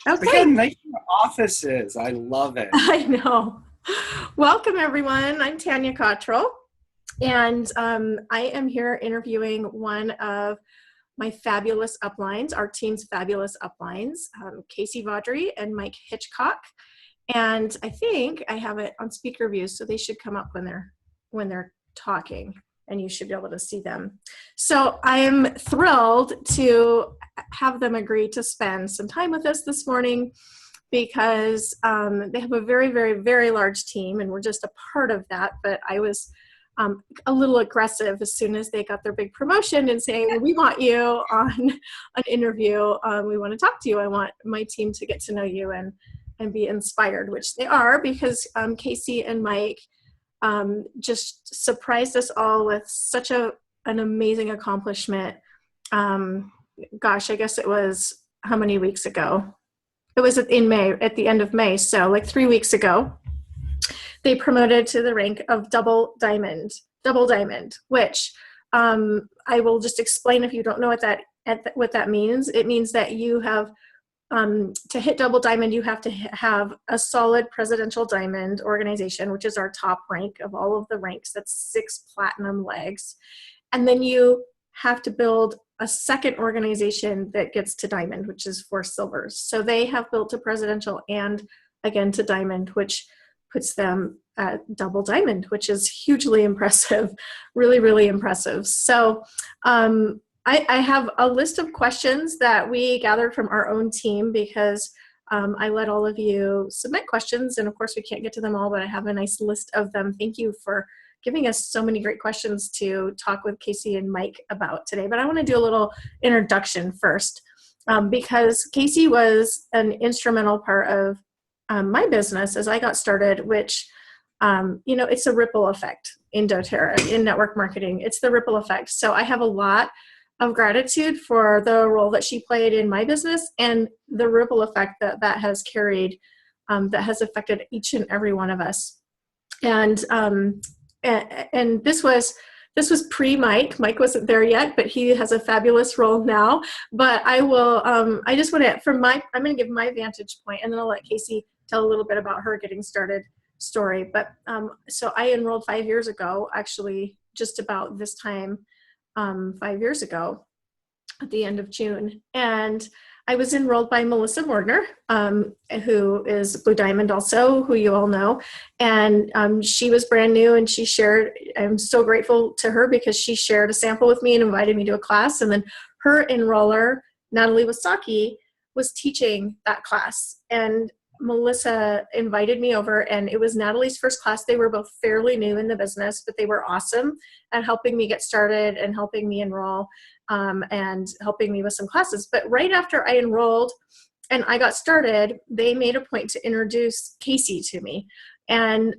We Okay, got nice offices. I love it. I know. Welcome, everyone. I'm Tanya Cottrell, and I am here interviewing one of my fabulous uplines, our team's fabulous uplines, Kacie Vaudrey and Mike Hitchcock. And I think I have it on speaker view, so they should come up when they're talking, and you should be able to see them. So I am thrilled to have them agree to spend some time with us this morning because they have a very, very, very large team, and we're just a part of that. But I was a little aggressive as soon as they got their big promotion and saying, well, we want you on an interview. We want to talk to you. I want my team to get to know you and be inspired, which they are, because Kacie and Mike just surprised us all with such an amazing accomplishment. Gosh, I guess it was how many weeks ago? It was in May, at the end of May, so like 3 weeks ago. They promoted to the rank of double diamond, which I will just explain if you don't know what that means. It means that you have, to hit double diamond, you have to have a solid presidential diamond organization, which is our top rank of all of the ranks. That's 6 platinum legs. And then you have to build a second organization that gets to diamond, which is 4 silvers. So they have built to presidential and again to diamond, which puts them at double diamond, which is hugely impressive, really, really impressive. So I have a list of questions that we gathered from our own team because I let all of you submit questions, and of course we can't get to them all, but I have a nice list of them. Thank you for giving us so many great questions to talk with Kacie and Mike about today. But I want to do a little introduction first because Kacie was an instrumental part of my business as I got started, which, it's a ripple effect in dōTERRA, in network marketing. It's the ripple effect. So I have a lot of gratitude for the role that she played in my business and the ripple effect that has carried, that has affected each and every one of us. And this was pre-Mike. Mike wasn't there yet, but he has a fabulous role now. But I will, I just want to, I'm going to give my vantage point, and then I'll let Kacie tell a little bit about her getting started story. But so I enrolled 5 years ago, actually just about this time, 5 years ago at the end of June. And I was enrolled by Melissa Mordner, who is Blue Diamond also, who you all know. And she was brand new, and she shared, I'm so grateful to her because she shared a sample with me and invited me to a class. And then her enroller, Natalie Wasaki, was teaching that class. And Melissa invited me over, and it was Natalie's first class. They were both fairly new in the business, but they were awesome at helping me get started and helping me enroll and helping me with some classes. But right after I enrolled and I got started, they made a point to introduce Kacie to me. And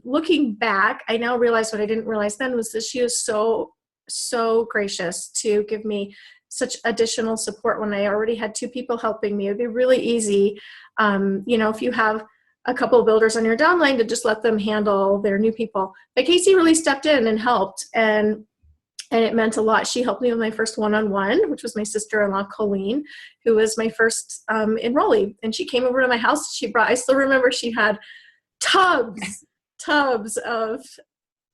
looking back, I now realize what I didn't realize then was that she was so gracious to give me such additional support when I already had 2 people helping me. It'd be really easy, if you have a couple of builders on your downline, to just let them handle their new people. But Kacie really stepped in and helped, and it meant a lot. She helped me with my first one-on-one, which was my sister-in-law, Colleen, who was my first enrollee. And she came over to my house. I still remember she had tubs of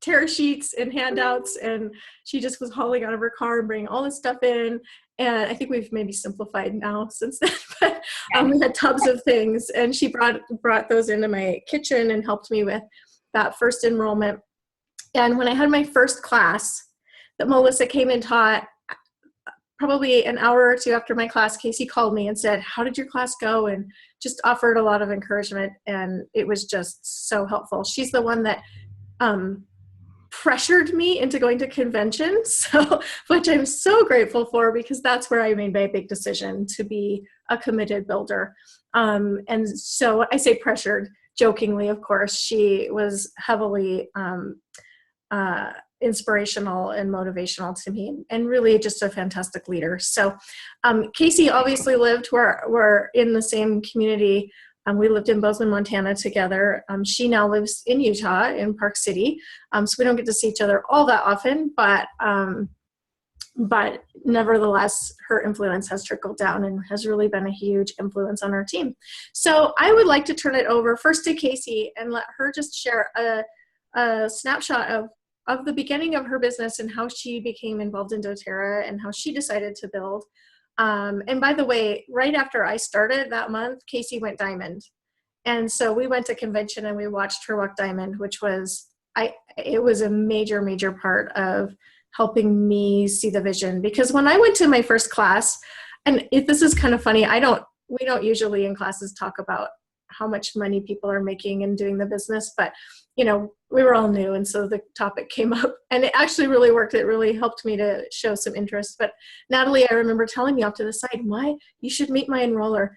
tear sheets and handouts, and she just was hauling out of her car and bringing all this stuff in. And I think we've maybe simplified now since then, but we had tubs of things, and she brought those into my kitchen and helped me with that first enrollment. And when I had my first class that Melissa came and taught, probably an hour or 2 after my class, Kacie called me and said, "How did your class go?" And just offered a lot of encouragement, and it was just so helpful. She's the one that pressured me into going to conventions, which I'm so grateful for, because that's where I made my big decision to be a committed builder. And so I say pressured jokingly, of course. She was heavily inspirational and motivational to me, and really just a fantastic leader. So Kacie obviously lived, we're in the same community. We lived in Bozeman, Montana together. She now lives in Utah, in Park City. So we don't get to see each other all that often, but But nevertheless, her influence has trickled down and has really been a huge influence on our team. So I would like to turn it over first to Kacie and let her just share a snapshot of the beginning of her business and how she became involved in dōTERRA and how she decided to build. And by the way, right after I started that month, Kacie went diamond. And so we went to convention and we watched her walk diamond, which was, it was a major, major part of helping me see the vision. Because when I went to my first class, and this is kind of funny, we don't usually in classes talk about how much money people are making and doing the business, but you know, we were all new. And so the topic came up and it actually really worked. It really helped me to show some interest. But Natalie, I remember telling you off to the side, why you should meet my enroller.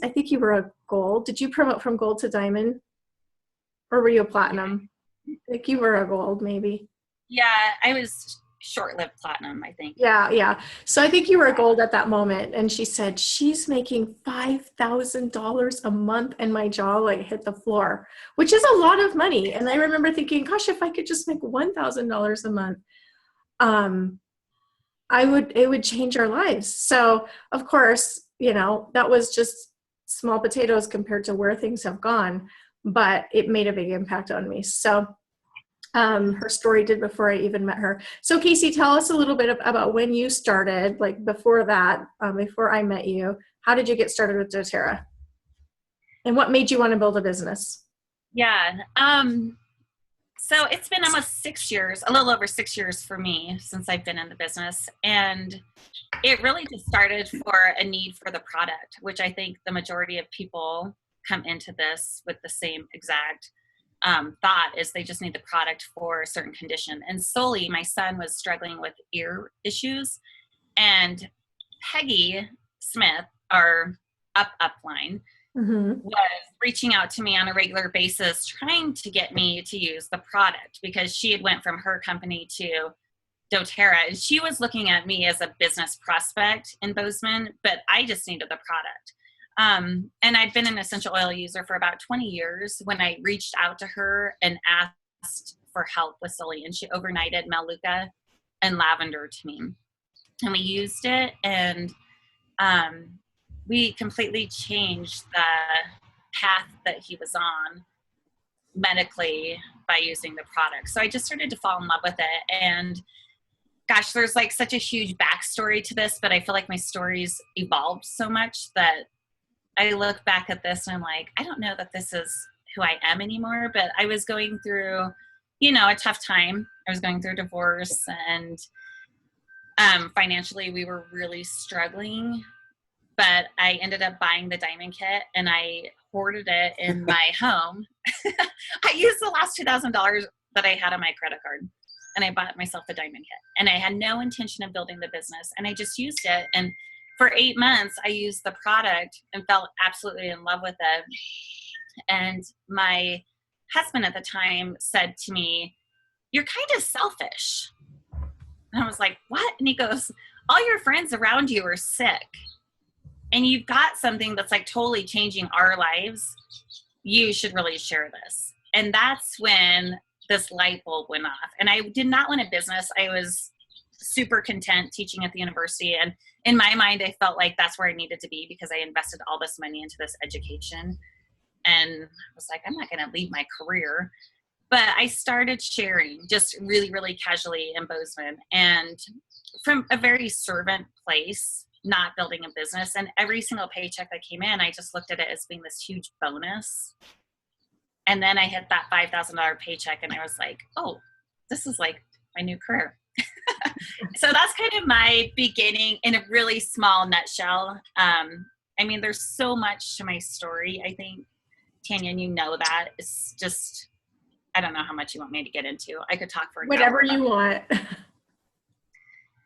I think you were a gold. Did you promote from gold to diamond? Or were you a platinum? I think you were a gold, maybe. Yeah, I was short-lived platinum, I think. Yeah. So I think you were a gold at that moment. And she said, she's making $5,000 a month, and my jaw like hit the floor, which is a lot of money. And I remember thinking, gosh, if I could just make $1,000 a month, it would change our lives. So of course, you know, that was just small potatoes compared to where things have gone, but it made a big impact on me. So her story did before I even met her. So Kacie, tell us a little bit about when you started, like before that, before I met you. How did you get started with dōTERRA? And what made you want to build a business? Yeah. So it's been almost 6 years, a little over 6 years for me since I've been in the business. And it really just started for a need for the product, which I think the majority of people come into this with the same exact thought, is they just need the product for a certain condition. And solely my son was struggling with ear issues, and Peggy Smith, our upline, was reaching out to me on a regular basis, trying to get me to use the product because she had went from her company to dōTERRA, and she was looking at me as a business prospect in Bozeman, but I just needed the product. And I'd been an essential oil user for about 20 years when I reached out to her and asked for help with Sully, and she overnighted Melaleuca and lavender to me. And we used it, and we completely changed the path that he was on medically by using the product. So I just started to fall in love with it. And gosh, there's like such a huge backstory to this, but I feel like my story's evolved so much that I look back at this and I'm like, I don't know that this is who I am anymore, but I was going through, you know, a tough time. I was going through a divorce, and financially we were really struggling, but I ended up buying the diamond kit and I hoarded it in my home. I used the last $2,000 that I had on my credit card, and I bought myself the diamond kit, and I had no intention of building the business, and I just used it. And for 8 months, I used the product and fell absolutely in love with it. And my husband at the time said to me, "You're kind of selfish." And I was like, "What?" And he goes, "All your friends around you are sick, and you've got something that's like totally changing our lives. You should really share this." And that's when this light bulb went off. And I did not want a business. I was super content teaching at the university. And in my mind, I felt like that's where I needed to be because I invested all this money into this education. And I was like, I'm not going to leave my career. But I started sharing just really, really casually in Bozeman, and from a very servant place, not building a business. And every single paycheck that came in, I just looked at it as being this huge bonus. And then I hit that $5,000 paycheck and I was like, oh, this is like my new career. So that's kind of my beginning in a really small nutshell. I mean, there's so much to my story, I think, Tanya, and you know that. It's just, I don't know how much you want me to get into. I could talk for whatever you want.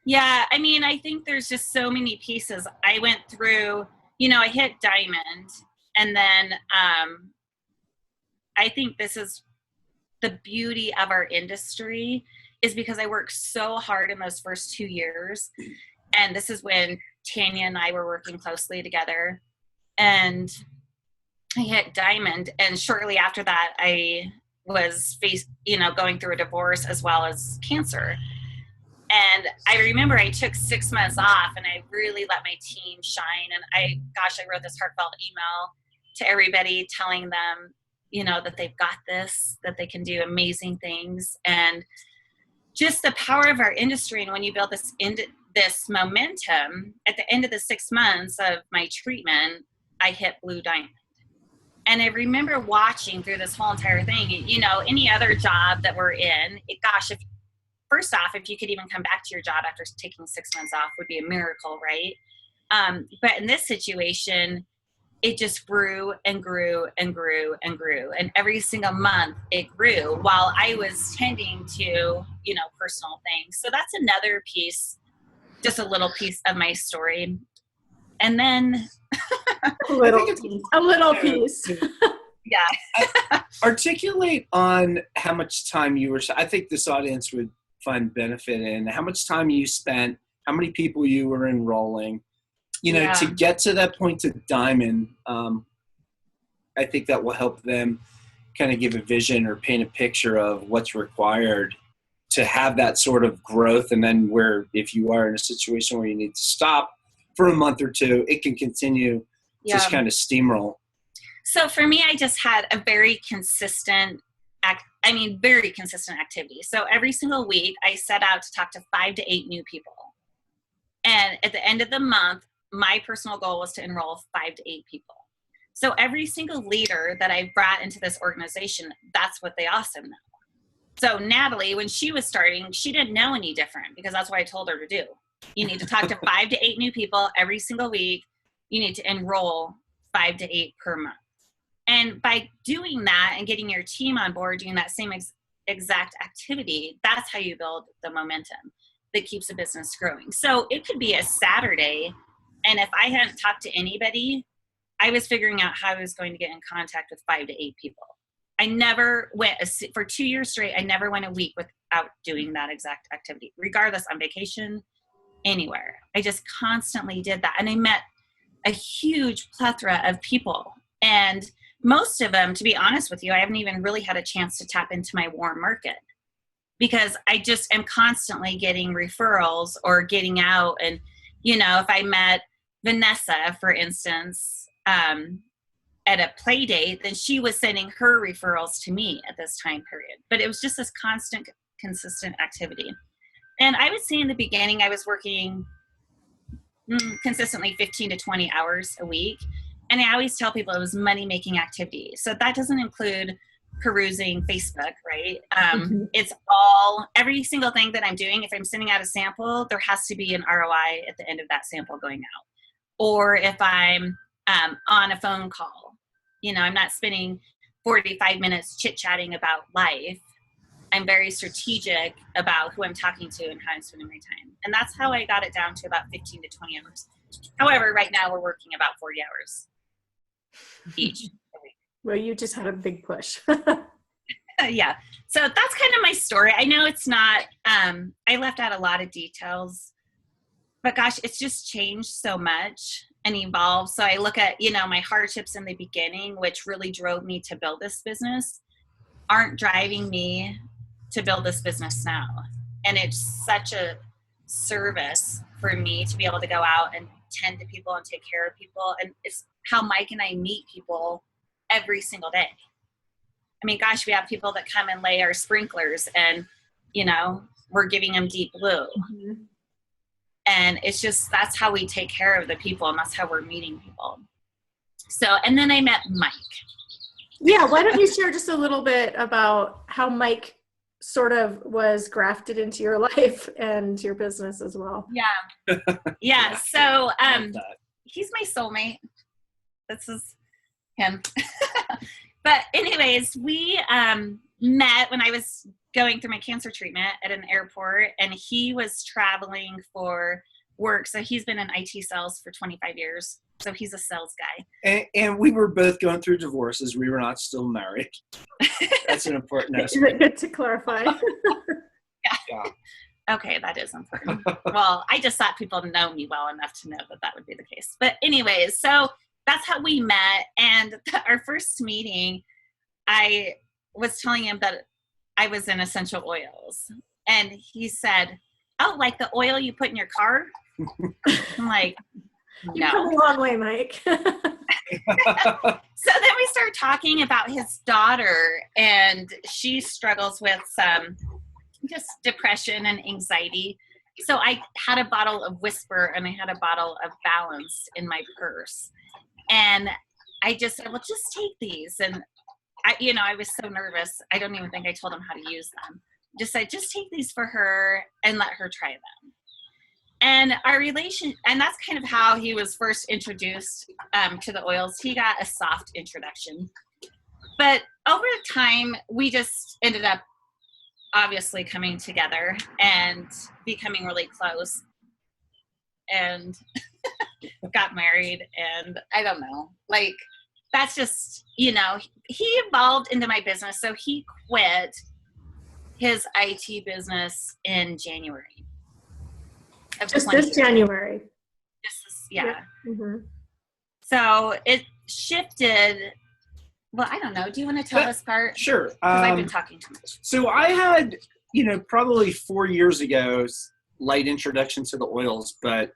Yeah, I mean, I think there's just so many pieces. I went through, you know, I hit diamond, and then I think this is the beauty of our industry is because I worked so hard in those first 2 years. And this is when Tanya and I were working closely together. And I hit diamond. And shortly after that, I was going through a divorce as well as cancer. And I remember I took 6 months off and I really let my team shine. And I wrote this heartfelt email to everybody telling them, that they've got this, that they can do amazing things. And just the power of our industry. And when you build this momentum, at the end of the 6 months of my treatment, I hit Blue Diamond. And I remember watching through this whole entire thing, any other job that we're in, first off, if you could even come back to your job after taking 6 months off would be a miracle, right? But in this situation, it just grew and grew and grew and grew. And every single month it grew while I was tending to, personal things. So that's another piece, just a little piece of my story. And then a little piece. Yeah. Articulate on how much time I think this audience would find benefit in how much time you spent, how many people you were enrolling, to get to that point to Diamond. I think that will help them kind of give a vision or paint a picture of what's required to have that sort of growth. And then if you are in a situation where you need to stop for a month or two, it can continue just kind of steamroll. So for me, I just had a very consistent activity. So every single week I set out to talk to 5 to 8 new people. And at the end of the month, my personal goal was to enroll 5 to 8 people. So every single leader that I brought into this organization, that's what they also know. So Natalie, when she was starting, she didn't know any different because that's what I told her to do. You need to talk to 5 to 8 new people every single week. You need to enroll 5 to 8 per month. And by doing that and getting your team on board, doing that same exact activity, that's how you build the momentum that keeps a business growing. So it could be a Saturday, and if I hadn't talked to anybody, I was figuring out how I was going to get in contact with 5 to 8 people. I never went, for 2 years straight, I never went a week without doing that exact activity, regardless, on vacation, anywhere. I just constantly did that. And I met a huge plethora of people. And most of them, to be honest with you, I haven't even really had a chance to tap into my warm market because I just am constantly getting referrals or getting out. And, if I met Vanessa, for instance, at a play date, then she was sending her referrals to me at this time period. But it was just this constant, consistent activity. And I would say in the beginning, I was working consistently 15 to 20 hours a week. And I always tell people it was money-making activity. So that doesn't include perusing Facebook, right? It's every single thing that I'm doing. If I'm sending out a sample, there has to be an ROI at the end of that sample going out. Or if I'm on a phone call, I'm not spending 45 minutes chit-chatting about life. I'm very strategic about who I'm talking to and how I'm spending my time. And that's how I got it down to about 15 to 20 hours. However, right now we're working about 40 hours each. Well, you just had a big push. Yeah. So that's kind of my story. I know it's not, I left out a lot of details, but gosh, it's just changed so much and evolved. So I look at, my hardships in the beginning, which really drove me to build this business, aren't driving me to build this business now. And it's such a service for me to be able to go out and tend to people and take care of people. And it's how Mike and I meet people every single day. I mean, gosh, we have people that come and lay our sprinklers and, we're giving them deep blue. Mm-hmm. And it's just, that's how we take care of the people and that's how we're meeting people. So, and then I met Mike. Yeah. Why don't you share just a little bit about how Mike sort of was grafted into your life and your business as well? Yeah. Yeah. So, he's my soulmate. This is him. But anyways, we met when I was going through my cancer treatment at an airport, and he was traveling for work. So he's been in IT sales for 25 years. So he's a sales guy. And we were both going through divorces. We were not still married. That's an important aspect. Is it good to clarify? Yeah. Okay, that is important. Well, I just thought people know me well enough to know that would be the case. But anyways, so that's how we met. And our first meeting, I was telling him that I was in essential oils. And he said, oh, like the oil you put in your car? I'm like, no. You've come a long way, Mike. So then we started talking about his daughter, and she struggles with some just depression and anxiety. So I had a bottle of Whisper and I had a bottle of Balance in my purse. And I just said, well, just take these. And I was so nervous. I don't even think I told him how to use them. Just said, just take these for her and let her try them. And our relation, and that's kind of how he was first introduced to the oils. He got a soft introduction. But over time, we just ended up obviously coming together and becoming really close. And got married, and I don't know, like, that's just, he evolved into my business. So he quit his IT business in January. Just this January. Yeah. Mm-hmm. So it shifted. Well, I don't know. Do you want to tell this part? Sure. Because I've been talking too much. So I had, probably 4 years ago, light introduction to the oils, but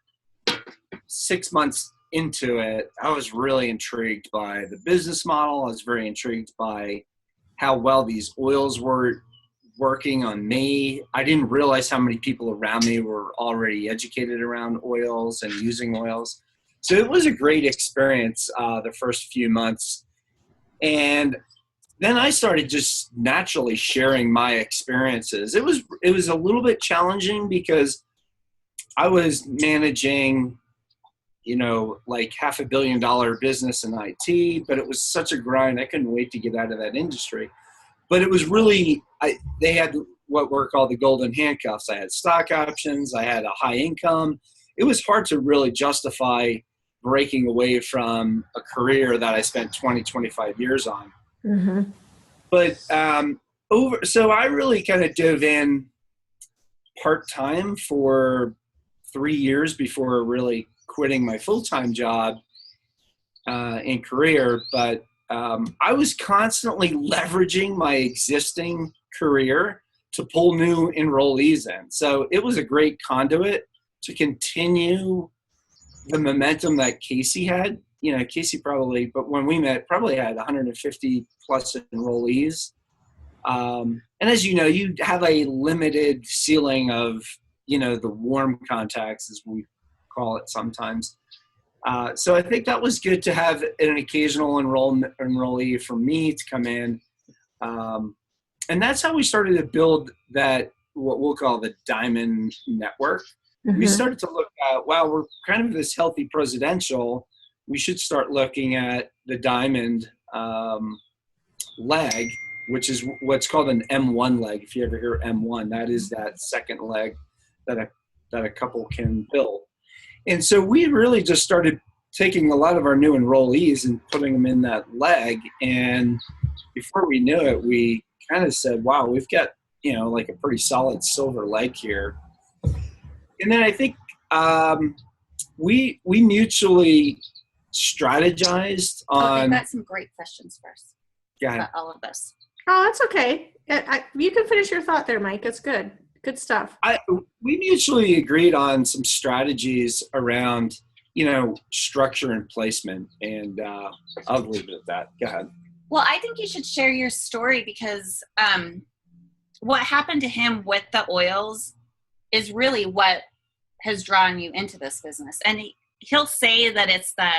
6 months into it, I was really intrigued by the business model. I was very intrigued by how well these oils were working on me. I didn't realize how many people around me were already educated around oils and using oils. So it was a great experience the first few months. And then I started just naturally sharing my experiences. It was a little bit challenging because I was managing, like $500 million business in IT, but it was such a grind. I couldn't wait to get out of that industry. But it was really, they had what were called the golden handcuffs. I had stock options. I had a high income. It was hard to really justify breaking away from a career that I spent 20, 25 years on. Mm-hmm. But so I really kind of dove in part-time for 3 years before really quitting my full-time job in career. But I was constantly leveraging my existing career to pull new enrollees in. So it was a great conduit to continue the momentum that Kacie had. Kacie probably, but when we met, probably had 150 plus enrollees. And as you know, you have a limited ceiling of, the warm contacts, as we call it sometimes. So I think that was good to have an occasional enrollee for me to come in. And that's how we started to build that, what we'll call the Diamond Network. Mm-hmm. We started to look at, wow, we're kind of this healthy presidential. We should start looking at the Diamond leg, which is what's called an M1 leg. If you ever hear M1, that is that second leg that a couple can build. And so we really just started taking a lot of our new enrollees and putting them in that leg. And before we knew it, we kind of said, wow, we've got, like a pretty solid silver leg here. And then I think we mutually strategized on. I've got some great questions first. About all of this. Oh, that's okay. You can finish your thought there, Mike. It's good. Good stuff. We mutually agreed on some strategies around, structure and placement, and I'll leave it at that. Go ahead. Well, I think you should share your story because what happened to him with the oils is really what has drawn you into this business. And he'll say that it's the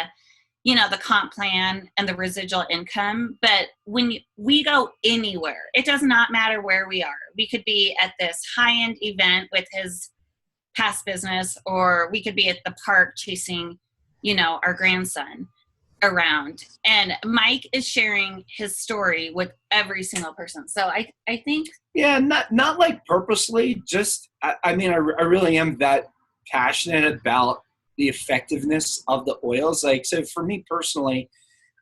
comp plan and the residual income. But when we go anywhere, it does not matter where we are. We could be at this high-end event with his past business, or we could be at the park chasing, our grandson around. And Mike is sharing his story with every single person. So I think. Yeah, not like purposely, just, I really am that passionate about the effectiveness of the oils. Like, so for me personally,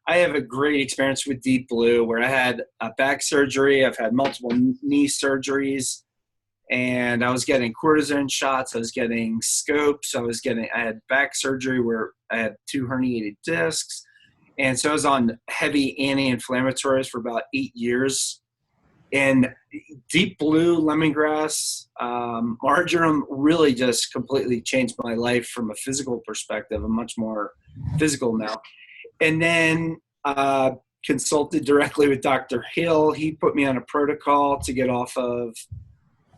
I have a great experience with Deep Blue where I had a back surgery. I've had multiple knee surgeries, and I was getting cortisone shots. I was getting scopes. I had back surgery where I had 2 herniated discs. And so I was on heavy anti-inflammatories for about 8 years. And deep blue, lemongrass, marjoram really just completely changed my life from a physical perspective. I'm much more physical now. And then consulted directly with Dr. Hill. He put me on a protocol to get off of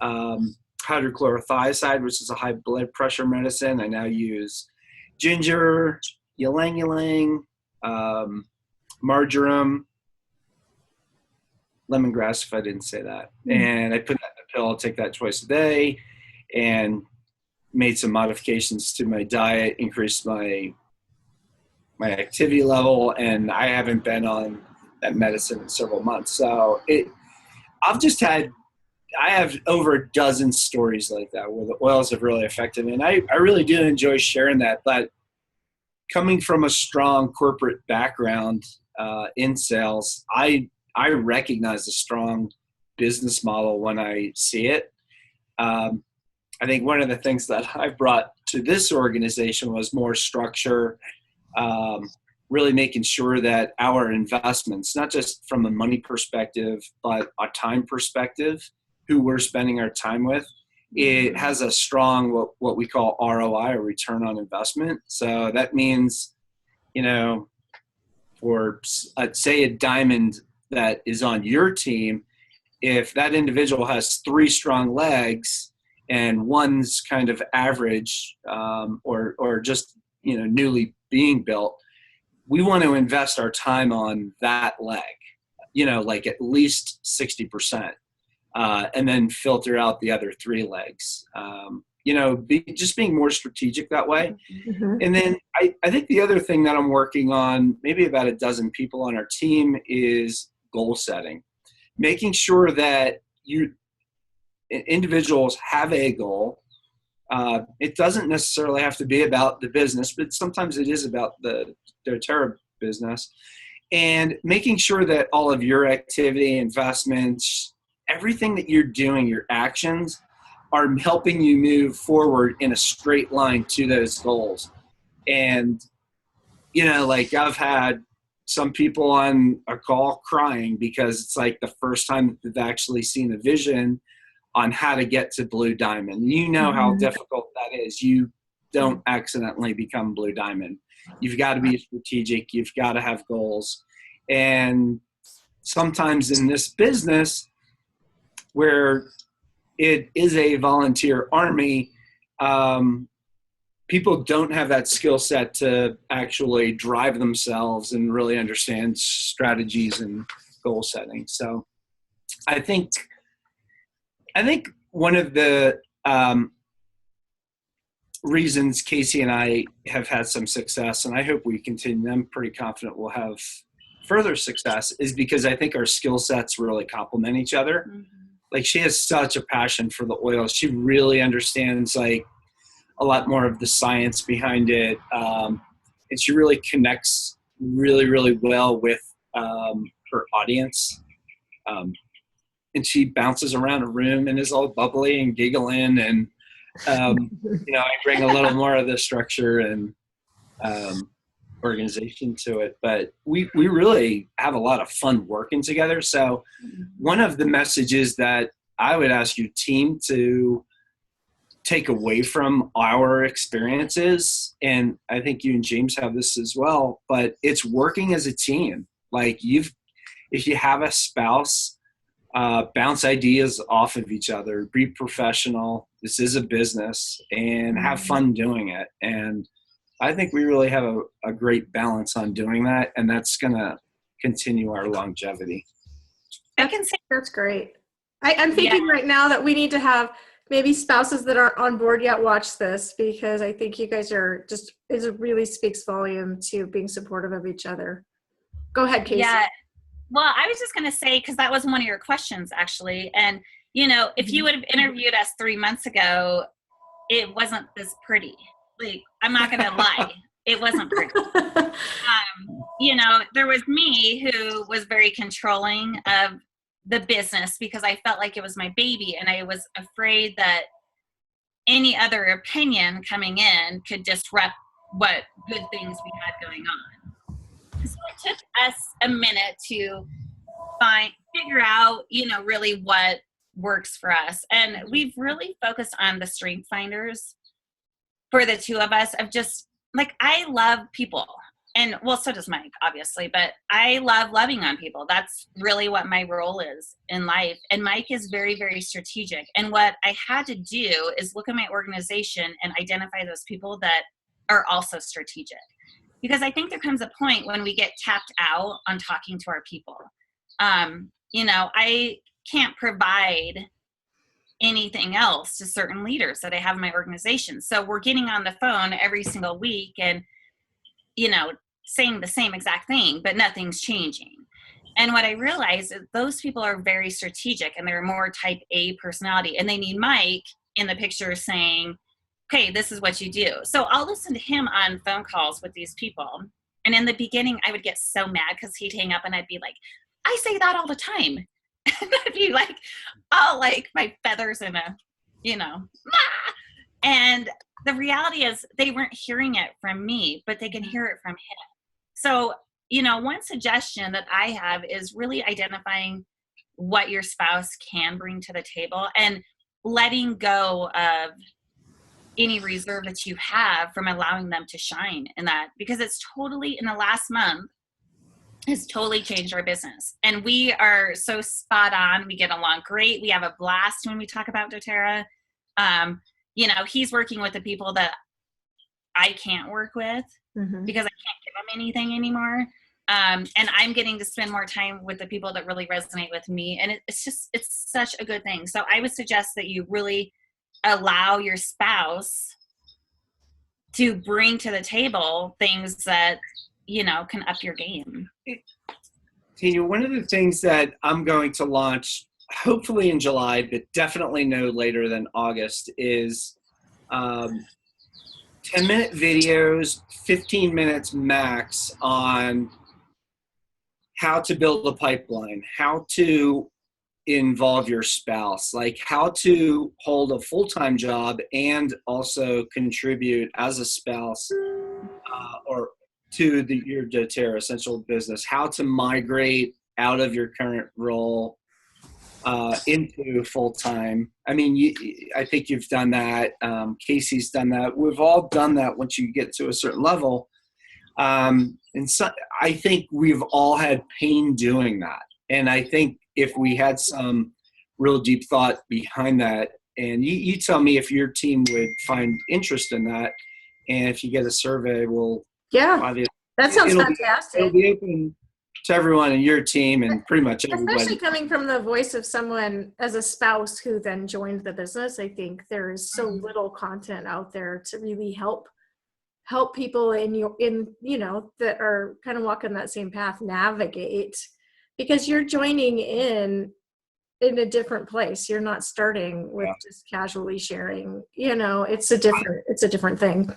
hydrochlorothiazide, which is a high blood pressure medicine. I now use ginger, ylang-ylang, marjoram, lemongrass, if I didn't say that. And I put that in a pill. I'll take that twice a day, and made some modifications to my diet, increased my activity level, and I haven't been on that medicine in several months. So I have over a dozen stories like that where the oils have really affected me. And I really do enjoy sharing that. But coming from a strong corporate background in sales, I recognize a strong business model when I see it. I think one of the things that I brought to this organization was more structure, really making sure that our investments, not just from a money perspective, but a time perspective, who we're spending our time with, it has a strong, what we call ROI, or return on investment. So that means, for say a diamond that is on your team, if that individual has 3 strong legs and one's kind of average, or just, newly being built, we want to invest our time on that leg, like at least 60%, and then filter out the other 3 legs. Just being more strategic that way. Mm-hmm. And then I think the other thing that I'm working on, maybe about a dozen people on our team, is goal setting, making sure that individuals have a goal. It doesn't necessarily have to be about the business, but sometimes it is about the dōTERRA business, and making sure that all of your activity, investments, everything that you're doing, your actions, are helping you move forward in a straight line to those goals. And, like I've had some people on a call crying because it's like the first time that they've actually seen a vision on how to get to Blue Diamond. How difficult that is. You don't accidentally become Blue Diamond. You've got to be strategic. You've got to have goals. And sometimes in this business, where it is a volunteer army, people don't have that skill set to actually drive themselves and really understand strategies and goal setting. So I think one of the reasons Kacie and I have had some success, and I hope we continue, I'm pretty confident we'll have further success, is because I think our skill sets really complement each other. Mm-hmm. Like, she has such a passion for the oils. She really understands like a lot more of the science behind it. And she really connects really, really well with her audience. And she bounces around a room and is all bubbly and giggling. And, I bring a little more of the structure and organization to it. But we really have a lot of fun working together. So one of the messages that I would ask your team to take away from our experiences, and I think you and James have this as well, but it's working as a team. Like, if you have a spouse, bounce ideas off of each other, be professional. This is a business, and have fun doing it. And I think we really have a great balance on doing that, and that's going to continue our longevity. I can say that's great. I'm thinking right now that we need to have maybe spouses that aren't on board yet watch this, because I think you guys are just, it really speaks volume to being supportive of each other. Go ahead, Kacie. Yeah. Well, I was just going to say, because that was one of your questions, actually. And, if you would have interviewed us 3 months ago, it wasn't this pretty. Like, I'm not going to lie. It wasn't pretty. There was me who was very controlling of the business because I felt like it was my baby. And I was afraid that any other opinion coming in could disrupt what good things we had going on. So it took us a minute to figure out, really what works for us. And we've really focused on the strength finders for the two of us of just like, I love people. And well, so does Mike, obviously, but I love loving on people. That's really what my role is in life. And Mike is very, very strategic. And what I had to do is look at my organization and identify those people that are also strategic. Because I think there comes a point when we get tapped out on talking to our people. I can't provide anything else to certain leaders that I have in my organization. So we're getting on the phone every single week and, saying the same exact thing, but nothing's changing. And what I realized is those people are very strategic and they're more type A personality, and they need Mike in the picture saying, okay, this is what you do. So I'll listen to him on phone calls with these people. And in the beginning, I would get so mad because he'd hang up and I'd be like, I say that all the time. And I'd be like, all like my feathers in a, and the reality is they weren't hearing it from me, but they can hear it from him. So, one suggestion that I have is really identifying what your spouse can bring to the table and letting go of any reserve that you have from allowing them to shine in that, because it's totally, in the last month, has totally changed our business. And we are so spot on. We get along great. We have a blast when we talk about dōTERRA. He's working with the people that I can't work with because I can't give them anything anymore. And I'm getting to spend more time with the people that really resonate with me. And it's such a good thing. So I would suggest that you really allow your spouse to bring to the table things that, can up your game. Tina, one of the things that I'm going to launch, hopefully in July, but definitely no later than August, is 10-minute videos, 15 minutes max, on how to build a pipeline, how to involve your spouse, like how to hold a full-time job and also contribute as a spouse or to your dōTERRA essential business, how to migrate out of your current role into full-time. I mean, I think you've done that. Kacie's done that. We've all done that once you get to a certain level. And so I think we've all had pain doing that. And I think if we had some real deep thought behind that, and you tell me if your team would find interest in that, and if you get a survey, that sounds fantastic. It'll be open to everyone in your team and pretty much everybody. Especially coming from the voice of someone as a spouse who then joined the business. I think there is so little content out there to really help people that are kind of walking that same path navigate, because you're joining in a different place. You're not starting with just casually sharing, it's a different thing.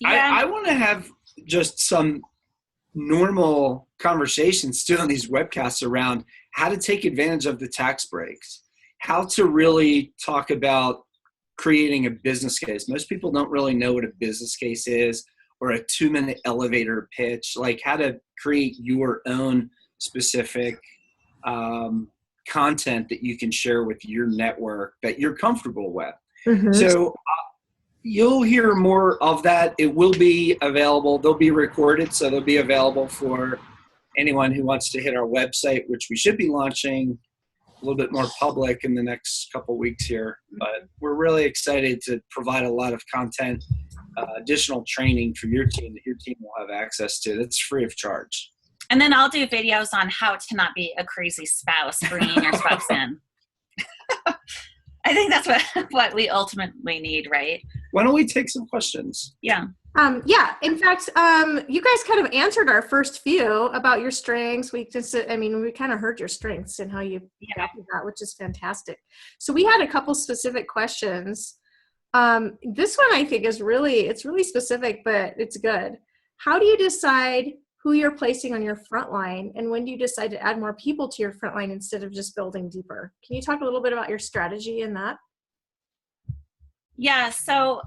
Yeah. I want to have just some normal conversations too on these webcasts around how to take advantage of the tax breaks, how to really talk about creating a business case. Most people don't really know what a business case is, or a 2-minute elevator pitch, like how to create your own specific content that you can share with your network that you're comfortable with. So you'll hear more of that. It will be available. They'll be recorded, so they'll be available for anyone who wants to hit our website, which we should be launching a little bit more public in the next couple of weeks here. But we're really excited to provide a lot of content, additional training for your team that your team will have access to. That's free of charge. And then I'll do videos on how to not be a crazy spouse, bringing your spouse in. I think that's what we ultimately need, right? Why don't we take some questions? Yeah. In fact, you guys kind of answered our first few about your strengths, weaknesses. I mean, we kind of heard your strengths and how you got to that, which is fantastic. So we had a couple specific questions. This one I think is really specific, but it's good. How do you decide who you're placing on your front line, and when do you decide to add more people to your front line instead of just building deeper? Can you talk a little bit about your strategy in that? Yeah, so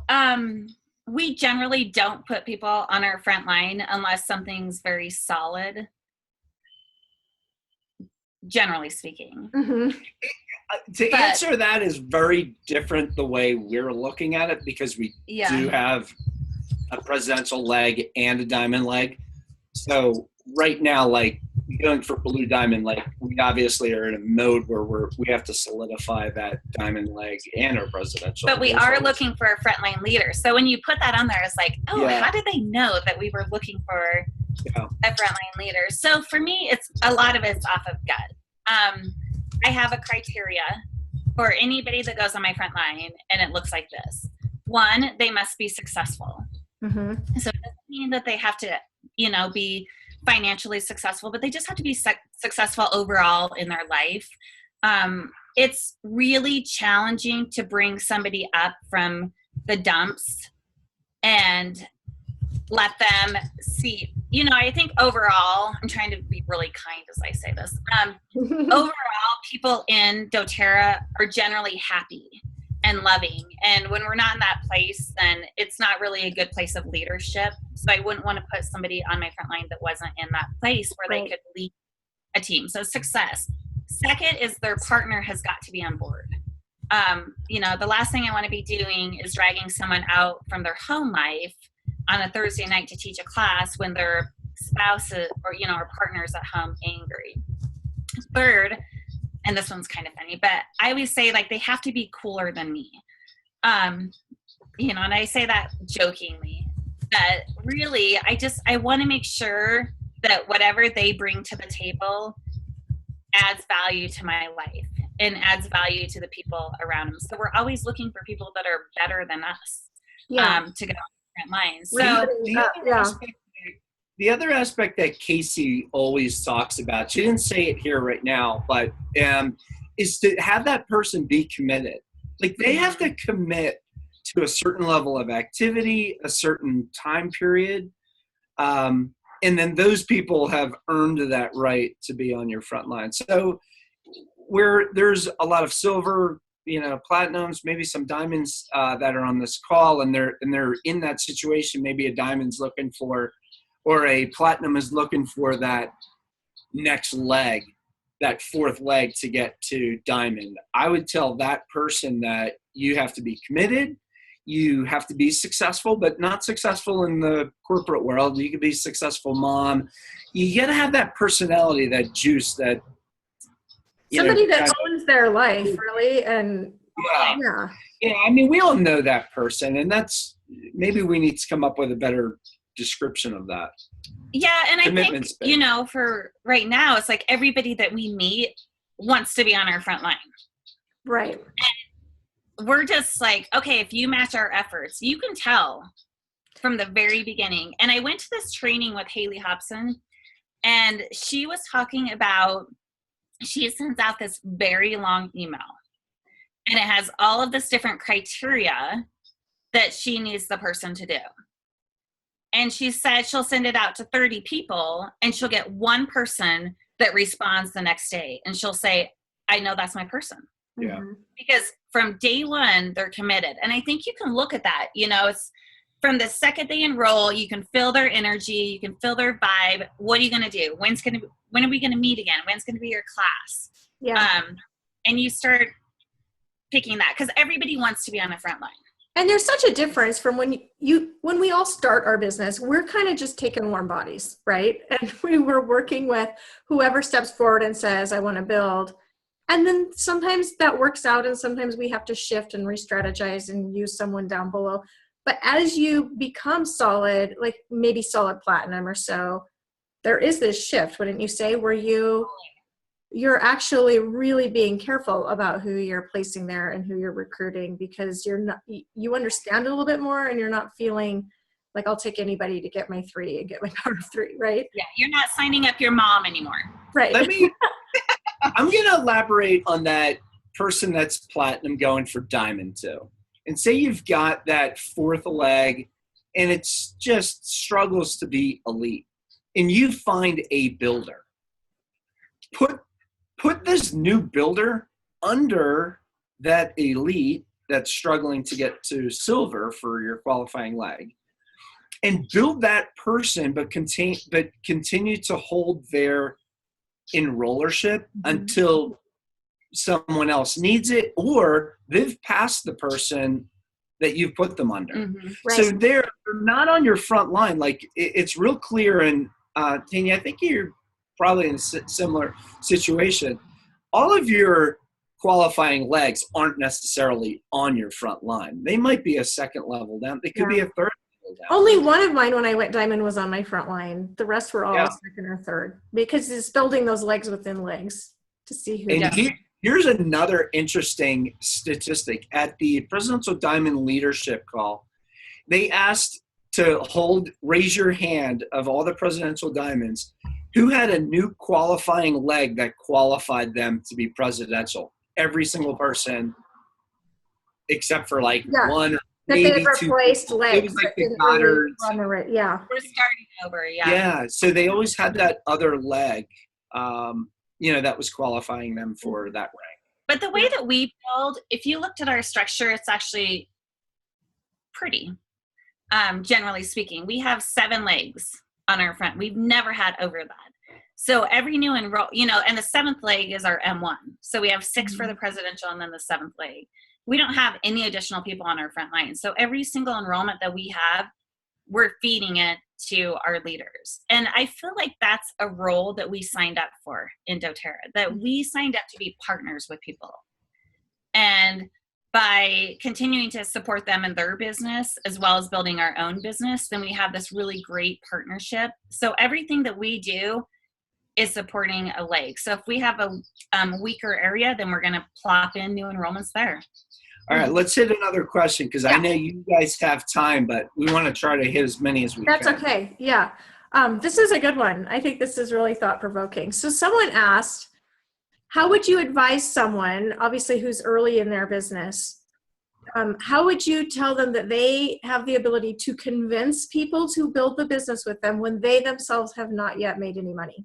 we generally don't put people on our front line unless something's very solid. generally speaking. To answer that is very different the way we're looking at it, because we do have a presidential leg and a diamond leg. So right now, like going for blue diamond leg, we obviously are in a mode where we have to solidify that diamond leg and our presidential. But we are looking for a frontline leader. So when you put that on there, it's like, how did they know that we were looking for a frontline leader? So for me, it's a lot of it's off of gut. I have a criteria for anybody that goes on my front line, and it looks like this. One, they must be successful. So it doesn't mean that they have to, be financially successful, but they just have to be successful overall in their life. It's really challenging to bring somebody up from the dumps and let them see, I think overall, I'm trying to be really kind as I say this. Overall, people in dōTERRA are generally happy and loving. And when we're not in that place, then it's not really a good place of leadership. So I wouldn't want to put somebody on my front line that wasn't in that place where they could lead a team. So success. Second is their partner has got to be on board. The last thing I want to be doing is dragging someone out from their home life on a Thursday night to teach a class when their spouse or partner's at home angry. Third, and this one's kind of funny, but I always say like they have to be cooler than me. And I say that jokingly, but really I want to make sure that whatever they bring to the table adds value to my life and adds value to the people around them. So we're always looking for people that are better than us to go on the front lines. So the other aspect that Kacie always talks about, she didn't say it here right now, but is to have that person be committed. Like they have to commit to a certain level of activity, a certain time period. And then those people have earned that right to be on your front line. So where there's a lot of silver, platinums, maybe some diamonds that are on this call, and they're in that situation, maybe a diamond's looking for, or a platinum is looking for that next leg, that fourth leg to get to diamond. I would tell that person that you have to be committed. You have to be successful, but not successful in the corporate world. You could be a successful mom. You got to have that personality, that juice, that somebody that owns their life, really. And yeah. I mean, we all know that person, and that's maybe we need to come up with a better description of that. Yeah, and I think for right now, it's like everybody that we meet wants to be on our front line, right? And we're just like, okay, if you match our efforts, you can tell from the very beginning. And I went to this training with Haley Hobson, and she was talking about, she sends out this very long email, and it has all of this different criteria that she needs the person to do. And she said she'll send it out to 30 people, and she'll get one person that responds the next day. And she'll say, I know that's my person. Yeah. Because from day one, they're committed. And I think you can look at that. It's from the second they enroll, you can feel their energy, you can feel their vibe. What are you going to do? When are we going to meet again? When's going to be your class? Yeah. And you start picking that, because everybody wants to be on the front line. And there's such a difference from when we all start our business, we're kind of just taking warm bodies, right? And we were working with whoever steps forward and says, I want to build. And then sometimes that works out, and sometimes we have to shift and re-strategize and use someone down below. But as you become solid, like maybe solid platinum or so, there is this shift, wouldn't you say, where you're actually really being careful about who you're placing there and who you're recruiting, because you understand a little bit more, and you're not feeling like I'll take anybody to get my 3 and get my power of 3, right? Yeah, you're not signing up your mom anymore. Right. I'm going to elaborate on that person that's platinum going for diamond too. And say you've got that fourth leg and it's just struggles to be elite, and you find a builder. Put this new builder under that elite that's struggling to get to silver for your qualifying leg, and build that person, but continue to hold their in rollership until someone else needs it, or they've passed the person that you've put them under. Right. So they're not on your front line. Like it's real clear. And Tanya, I think you're probably in a similar situation. All of your qualifying legs aren't necessarily on your front line. They might be a second level down. They could be a third level down. Only one of mine when I went diamond was on my front line. The rest were all second or third, because it's building those legs within legs to see who does. Here's another interesting statistic. At the Presidential Diamond Leadership Call, they asked to raise your hand of all the Presidential Diamonds, who had a new qualifying leg that qualified them to be presidential. Every single person, except for like one or maybe two. Replaced legs. It was like the Goddards. We're starting over, Yeah, so they always had that other leg. That was qualifying them for that rank. But the way that we build, if you looked at our structure, it's actually pretty. Generally speaking, we have 7 legs on our front. We've never had over that. So every new and the 7th leg is our M1. So we have 6 for the presidential and then the 7th leg. We don't have any additional people on our front line. So every single enrollment that we have, we're feeding it to our leaders. And I feel like that's a role that we signed up for in dōTERRA, that we signed up to be partners with people. And by continuing to support them in their business, as well as building our own business, then we have this really great partnership. So everything that we do is supporting a leg. So if we have a weaker area, then we're going to plop in new enrollments there. All right, let's hit another question, because I know you guys have time, but we want to try to hit as many as we can. That's okay. Yeah. This is a good one. I think this is really thought-provoking. So someone asked, how would you advise someone, obviously who's early in their business, how would you tell them that they have the ability to convince people to build the business with them when they themselves have not yet made any money?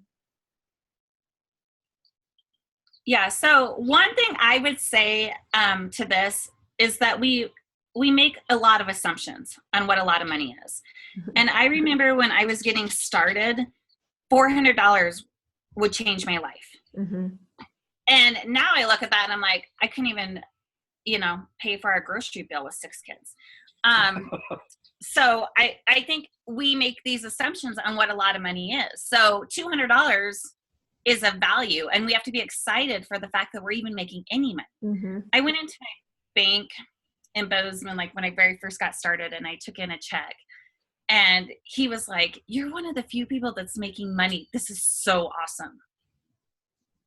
Yeah, so one thing I would say to this is that we make a lot of assumptions on what a lot of money is. And I remember when I was getting started, $400 would change my life. And now I look at that and I'm like, I couldn't even, pay for our grocery bill with 6 kids. So I think we make these assumptions on what a lot of money is. So $200 is of value, and we have to be excited for the fact that we're even making any money. I went into my bank in Bozeman, like when I very first got started, and I took in a check, and he was like, you're one of the few people that's making money. This is so awesome.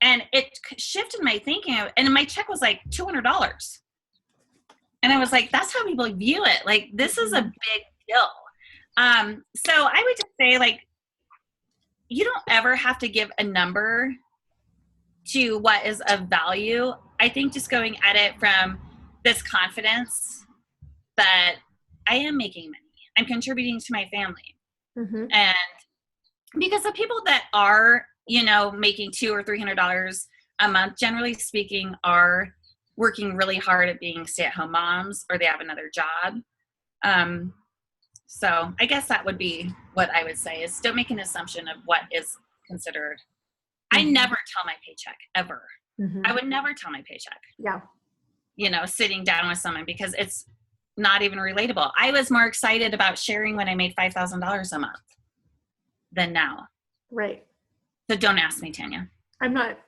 And it shifted my thinking, and my check was like $200. And I was like, that's how people view it. Like, this is a big deal. So I would just say, like, you don't ever have to give a number to what is of value. I think just going at it from this confidence that I am making money, I'm contributing to my family. And because the people that are, making $200 or $300 a month, generally speaking, are working really hard at being stay-at-home moms, or they have another job. So I guess that would be what I would say, is don't make an assumption of what is considered. I never tell my paycheck, ever. I would never tell my paycheck. Yeah. Sitting down with someone, because it's not even relatable. I was more excited about sharing when I made $5,000 a month than now. Right. So don't ask me, Tanya. I'm not.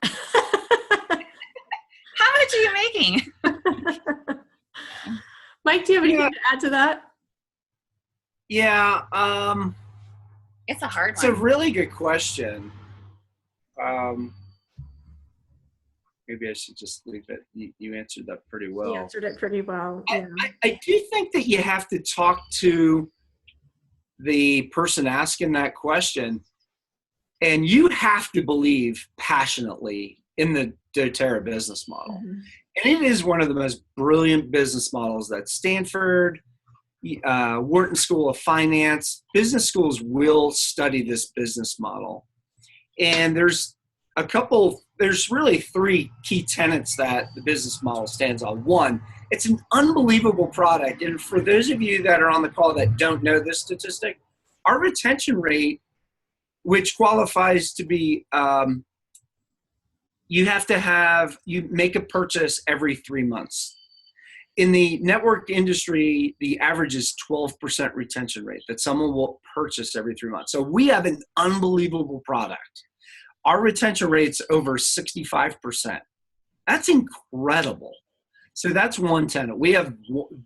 How much are you making? Mike, do you have anything to add to that? Yeah. It's a hard one. It's a really good question. Maybe I should just leave it. You answered that pretty well. You answered it pretty well. Yeah. I do think that you have to talk to the person asking that question, and you have to believe passionately in the dōTERRA business model. And it is one of the most brilliant business models that Stanford, Wharton School of Finance, business schools will study this business model. And there's really 3 key tenets that the business model stands on. One, it's an unbelievable product. And for those of you that are on the call that don't know this statistic, our retention rate, which qualifies to be you make a purchase every 3 months. In the network industry, the average is 12% retention rate that someone will purchase every 3 months. So we have an unbelievable product. Our retention rate's over 65%. That's incredible. So that's one tenet. We have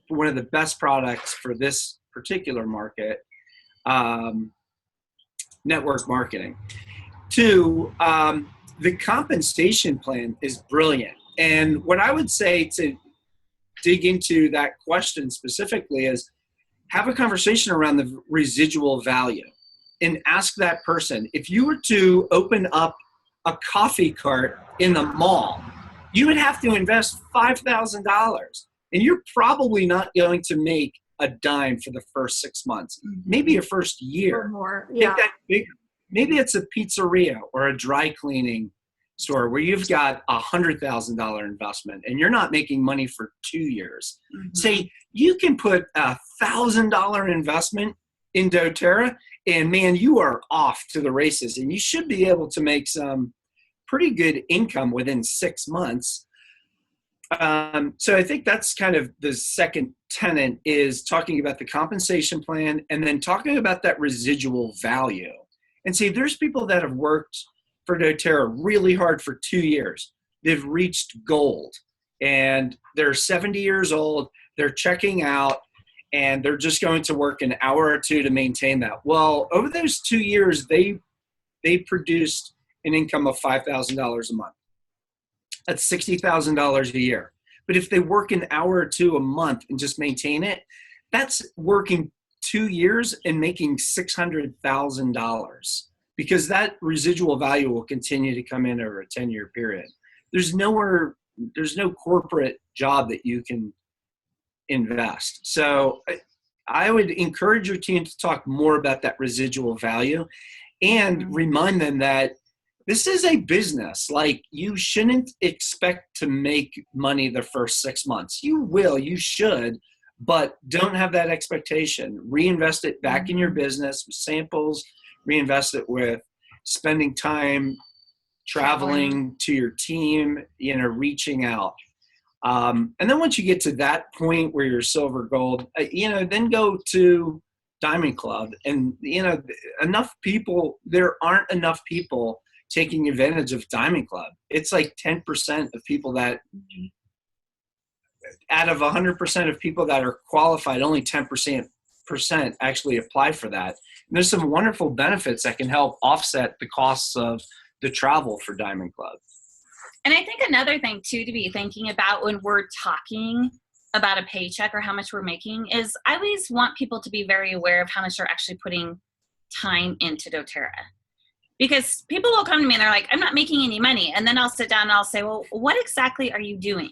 one of the best products for this particular market, network marketing. Two, the compensation plan is brilliant. And what I would say to dig into that question specifically is have a conversation around the residual value and ask that person, if you were to open up a coffee cart in the mall, you would have to invest $5,000 and you're probably not going to make a dime for the first 6 months, maybe a first year. Or more. Yeah. Maybe it's a pizzeria or a dry cleaning store where you've got $100,000 investment and you're not making money for 2 years. Say you can put $1,000 investment in dōTERRA and man, you are off to the races and you should be able to make some pretty good income within 6 months. So I think that's kind of the second tenet is talking about the compensation plan and then talking about that residual value. And see, there's people that have worked for dōTERRA really hard for 2 years. They've reached gold and they're 70 years old. They're checking out and they're just going to work an hour or two to maintain that. Well, over those 2 years, they produced an income of $5,000 a month. That's $60,000 a year. But if they work an hour or two a month and just maintain it, that's working 2 years and making $600,000 because that residual value will continue to come in over a 10-year period. There's no corporate job that you can invest. So I would encourage your team to talk more about that residual value and remind them that this is a business. Like you shouldn't expect to make money the first 6 months. You will, you should, but don't have that expectation. Reinvest it back in your business with samples, reinvest it with spending time traveling to your team, reaching out. And then once you get to that point where you're silver gold, then go to Diamond Club. And, there aren't enough people taking advantage of Diamond Club. It's like 10% of people that, out of 100% of people that are qualified, only 10% actually apply for that. And there's some wonderful benefits that can help offset the costs of the travel for Diamond Club. And I think another thing too to be thinking about when we're talking about a paycheck or how much we're making is I always want people to be very aware of how much they're actually putting time into dōTERRA. Because people will come to me and they're like, I'm not making any money. And then I'll sit down and I'll say, well, what exactly are you doing?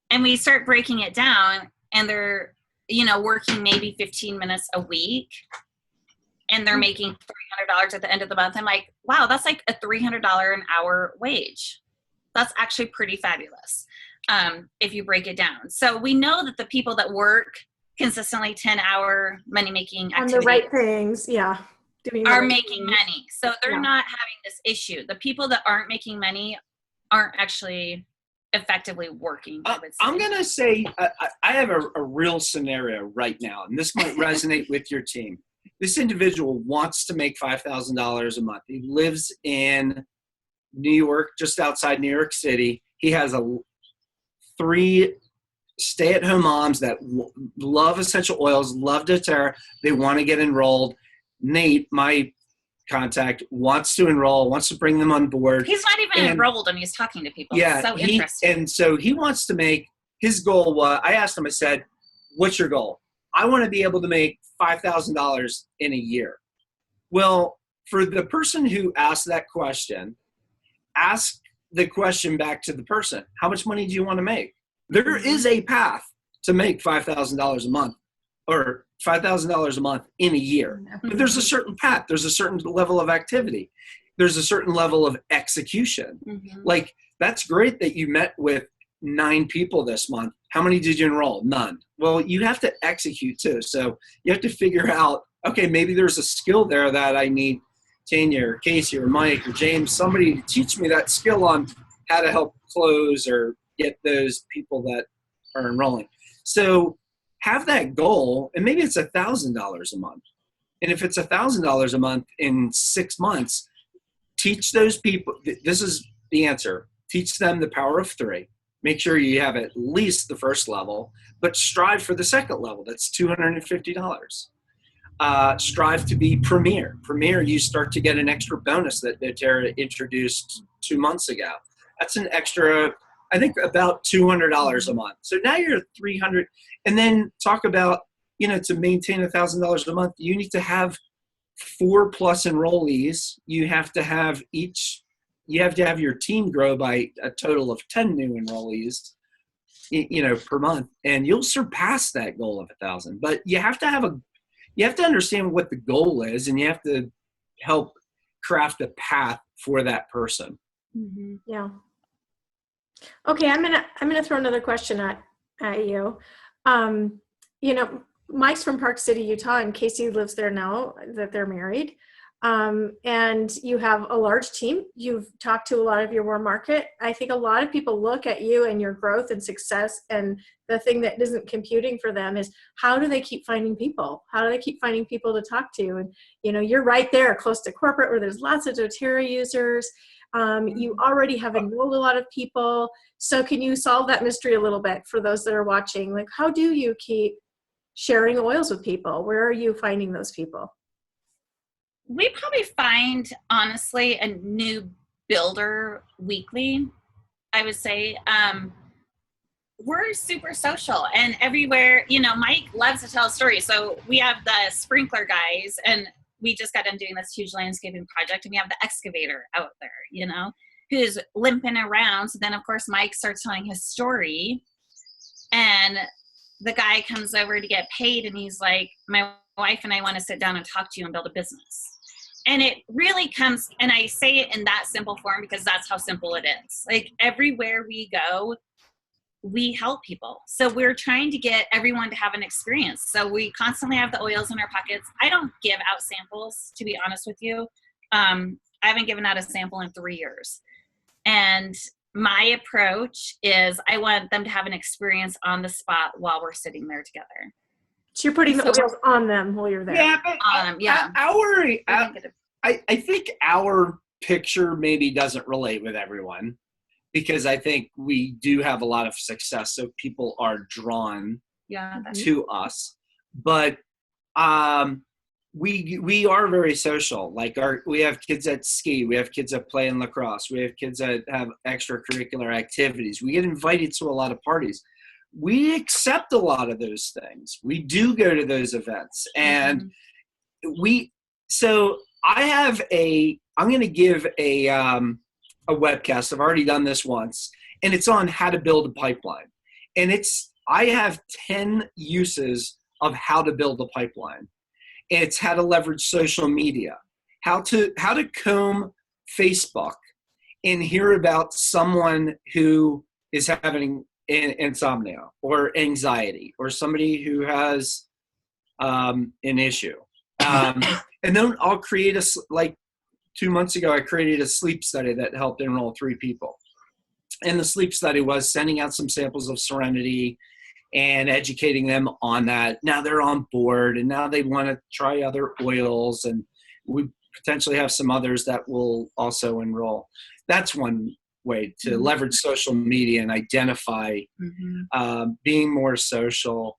And we start breaking it down and they're, working maybe 15 minutes a week and they're making $300 at the end of the month. I'm like, wow, that's like a $300 an hour wage. That's actually pretty fabulous if you break it down. So we know that the people that work consistently 10-hour money-making activities on the right things, are making money. So they're not having this issue. The people that aren't making money aren't actually effectively working. I'm going to say I have a real scenario right now, and this might resonate with your team. This individual wants to make $5,000 a month. He lives in New York, just outside New York City. He has 3 stay-at-home moms that love essential oils, love dōTERRA. They want to get enrolled. Nate, my contact, wants to enroll, wants to bring them on board. He's not even enrolled and he's talking to people. Yeah, so interesting. And so he wants to make his goal. I asked him, I said, what's your goal? I want to be able to make $5,000 in a year. Well, for the person who asked that question, ask the question back to the person. How much money do you want to make? There is a path to make $5,000 a month or $5,000 a month in a year. But there's a certain path. There's a certain level of activity. There's a certain level of execution. Like, that's great that you met with 9 people this month. How many did you enroll? None. Well, you have to execute too. So you have to figure out, okay, maybe there's a skill there that I need Tanya or Kacie or Mike or James, somebody to teach me that skill on how to help close or get those people that are enrolling. So have that goal, and maybe it's $1,000 a month. And if it's $1,000 a month in 6 months, teach those people, this is the answer, teach them the power of 3. Make sure you have at least the first level, but strive for the second level. That's $250. Strive to be premier. Premier, you start to get an extra bonus that dōTERRA introduced 2 months ago. That's an extra, I think, about $200 a month. So now you're $300. And then talk about, to maintain $1,000 a month, you need to have 4+ enrollees. You have to have your team grow by a total of 10 new enrollees, per month, and you'll surpass that goal of 1,000. But you have to understand what the goal is, and you have to help craft a path for that person. Mm-hmm. Yeah. Okay, I'm gonna throw another question at you. Mike's from Park City, Utah, and Kacie lives there now that they're married. And you have a large team. You've talked to a lot of your warm market. I think a lot of people look at you and your growth and success, and the thing that isn't computing for them is, how do they keep finding people? How do they keep finding people to talk to? And, you're right there close to corporate where there's lots of dōTERRA users. You already have enrolled a lot of people. So can you solve that mystery a little bit for those that are watching? Like, how do you keep sharing oils with people? Where are you finding those people? We probably find, honestly, a new builder weekly, I would say. We're super social, and everywhere, Mike loves to tell a story. So we have the sprinkler guys, and we just got done doing this huge landscaping project, and we have the excavator out there, who's limping around. So then, of course, Mike starts telling his story, and the guy comes over to get paid, and he's like, my wife and I want to sit down and talk to you and build a business. And it really comes, and I say it in that simple form because that's how simple it is. Like, everywhere we go, we help people. So we're trying to get everyone to have an experience. So we constantly have the oils in our pockets. I don't give out samples, to be honest with you. I haven't given out a sample in 3 years. And my approach is I want them to have an experience on the spot while we're sitting there together. So you're putting the oils on them while you're there. Yeah, but I think our picture maybe doesn't relate with everyone, because I think we do have a lot of success, so people are drawn to us. But we are very social. Like, we have kids that ski, we have kids that play in lacrosse, we have kids that have extracurricular activities. We get invited to a lot of parties. We accept a lot of those things. We do go to those events, and so I'm going to give a webcast. I've already done this once, and it's on how to build a pipeline. And I have 10 uses of how to build a pipeline. It's how to leverage social media, how to comb Facebook and hear about someone who is having insomnia or anxiety, or somebody who has an issue. And then I'll create 2 months ago, I created a sleep study that helped enroll 3 people. And the sleep study was sending out some samples of Serenity and educating them on that. Now they're on board, and now they want to try other oils, and we potentially have some others that will also enroll. That's one way to leverage social media and identify, being more social.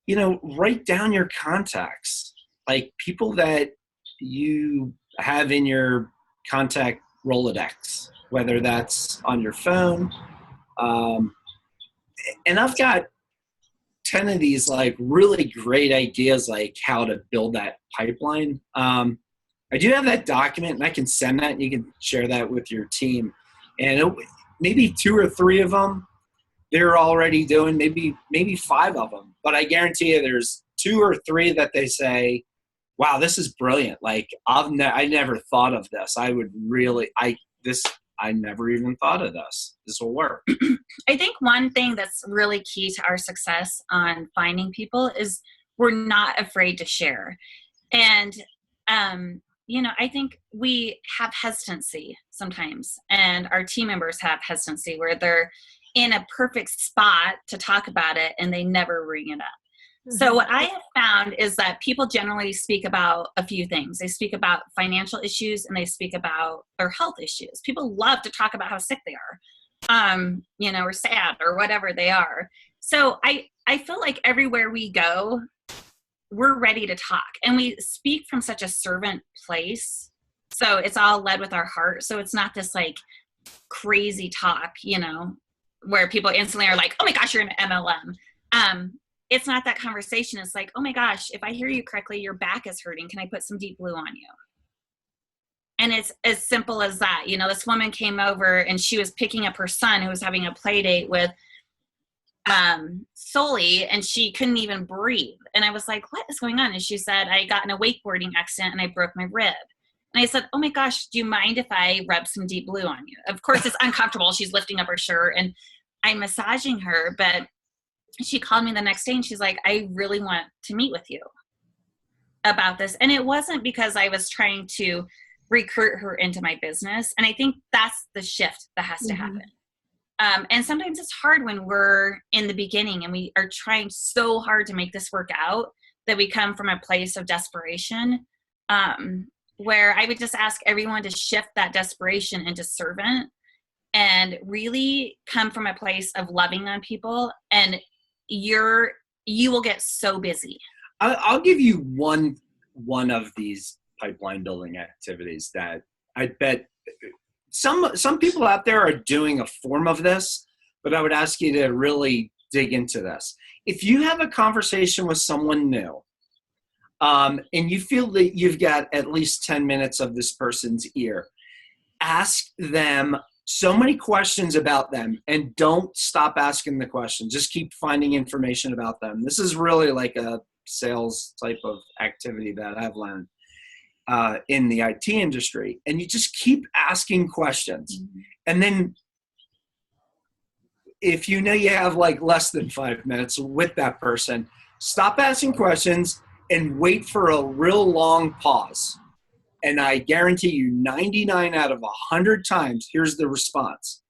Write down your contacts, like people that you have in your contact Rolodex, whether that's on your phone. And I've got 10 of these really great ideas, like how to build that pipeline. I do have that document, and I can send that, and you can share that with your team. And maybe 2 or 3 of them they're already doing, maybe 5 of them. But I guarantee you there's 2 or 3 that they say, wow, this is brilliant. Like, I never thought of this. I never even thought of this. This will work. I think one thing that's really key to our success on finding people is we're not afraid to share. And, I think we have hesitancy sometimes, and our team members have hesitancy where they're in a perfect spot to talk about it and they never bring it up. Mm-hmm. So what I have found is that people generally speak about a few things. They speak about financial issues and they speak about their health issues. People love to talk about how sick they are, or sad or whatever they are. So I feel like everywhere we go, we're ready to talk, and we speak from such a servant place. So it's all led with our heart. So it's not this like crazy talk, where people instantly are like, oh my gosh, you're an MLM. It's not that conversation. It's like, oh my gosh, if I hear you correctly, your back is hurting. Can I put some deep blue on you? And it's as simple as that. This woman came over and she was picking up her son who was having a play date with Sully, and she couldn't even breathe. And I was like, what is going on? And she said, I got in a wakeboarding accident and I broke my rib. And I said, oh my gosh, do you mind if I rub some deep blue on you? Of course, it's uncomfortable. She's lifting up her shirt and I'm massaging her, but she called me the next day and she's like, I really want to meet with you about this. And it wasn't because I was trying to recruit her into my business. And I think that's the shift that has to happen. And sometimes it's hard when we're in the beginning and we are trying so hard to make this work out that we come from a place of desperation, where I would just ask everyone to shift that desperation into servant and really come from a place of loving on people, and you will get so busy. I'll give you one of these pipeline building activities that I bet some people out there are doing a form of this, but I would ask you to really dig into this. If you have a conversation with someone new, and you feel that you've got at least 10 minutes of this person's ear, ask them so many questions about them, and don't stop asking the questions. Just keep finding information about them. This is really like a sales type of activity that I've learned in the IT industry. And you just keep asking questions. Mm-hmm. And then if you know you have like less than 5 minutes with that person, stop asking questions and wait for a real long pause. And I guarantee you 99 out of 100 times, here's the response.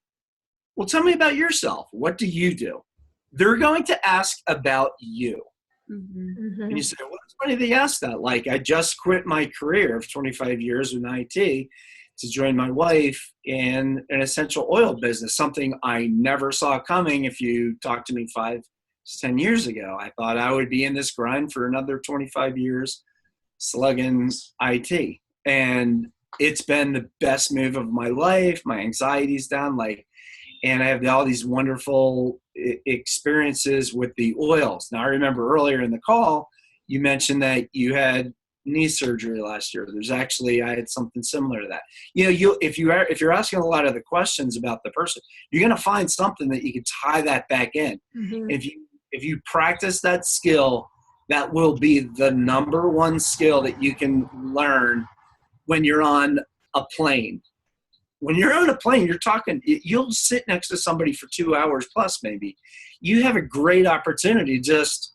Well, tell me about yourself. What do you do? They're going to ask about you. Mm-hmm. And you say, well, it's funny they ask that. Like, I just quit my career of 25 years in IT to join my wife in an essential oil business, something I never saw coming. If you talked to me 5 to 10 years ago, I thought I would be in this grind for another 25 years slugging IT. And it's been the best move of my life. My anxiety's down, and I have all these wonderful experiences with the oils. Now, I remember earlier in the call, you mentioned that you had knee surgery last year. I had something similar to that. If you're asking a lot of the questions about the person, you're going to find something that you can tie that back in. Mm-hmm. If you practice that skill, that will be the number one skill that you can learn when you're on a plane. When you're on a plane, you'll sit next to somebody for 2 hours plus maybe. You have a great opportunity. Just